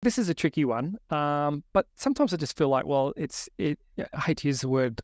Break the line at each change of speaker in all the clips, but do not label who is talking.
This is a tricky one, but sometimes I just feel like, well, I hate to use the word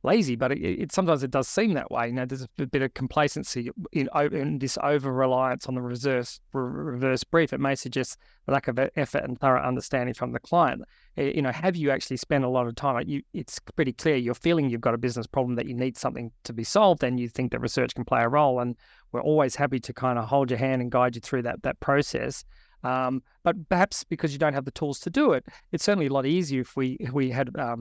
lazy, but it sometimes it does seem that way. There's a bit of complacency in this over reliance on the reverse brief. It may suggest a lack of effort and thorough understanding from the client. Have you actually spent a lot of time? It's pretty clear you're feeling you've got a business problem that you need something to be solved, and you think that research can play a role. And we're always happy to kind of hold your hand and guide you through that process. But perhaps because you don't have the tools to do it, it's certainly a lot easier if we had a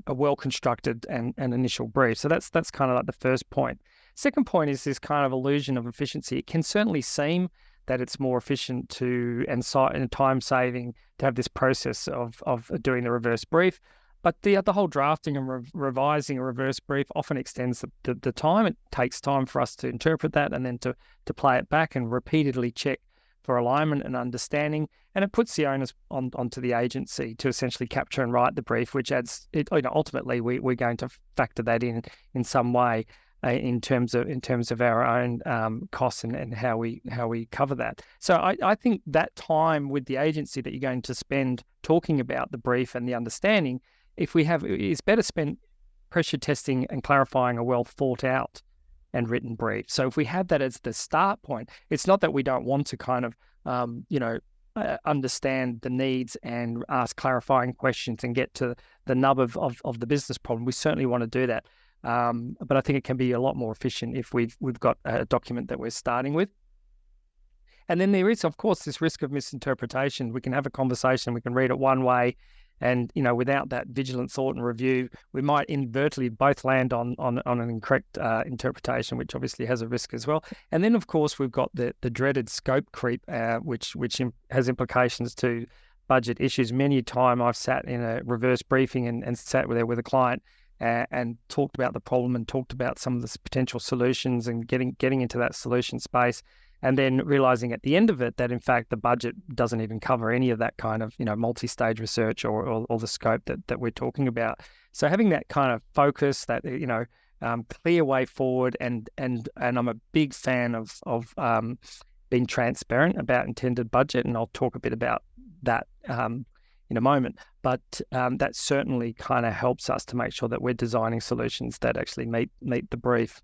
well-constructed and initial brief. So that's kind of like the first point. Second point is this kind of illusion of efficiency. It can certainly seem that it's more efficient and time-saving to have this process of doing the reverse brief. But the whole drafting and revising a reverse brief often extends the time. It takes time for us to interpret that and then to play it back and repeatedly check for alignment and understanding. And it puts the onus onto the agency to essentially capture and write the brief, which adds, ultimately we're going to factor that in some way in terms of our own costs and how we cover that. So I think that time with the agency that you're going to spend talking about the brief and the understanding, it's better spent pressure testing and clarifying a well thought out and written brief. So if we have that as the start point, it's not that we don't want to kind of, understand the needs and ask clarifying questions and get to the nub of the business problem. We certainly want to do that. But I think it can be a lot more efficient if we've got a document that we're starting with. And then there is, of course, this risk of misinterpretation. We can have a conversation, we can read it one way, and without that vigilant thought and review, we might inadvertently both land on an incorrect interpretation, which obviously has a risk as well. And then, of course, we've got the dreaded scope creep, which has implications to budget issues. Many a time I've sat in a reverse briefing and sat there with a client and talked about the problem and talked about some of the potential solutions and getting into that solution space. And then realizing at the end of it that, in fact, the budget doesn't even cover any of that kind of, multi-stage research or the scope that we're talking about. So having that kind of focus, that, clear way forward, and I'm a big fan of being transparent about intended budget, and I'll talk a bit about that in a moment. But that certainly kind of helps us to make sure that we're designing solutions that actually meet the brief.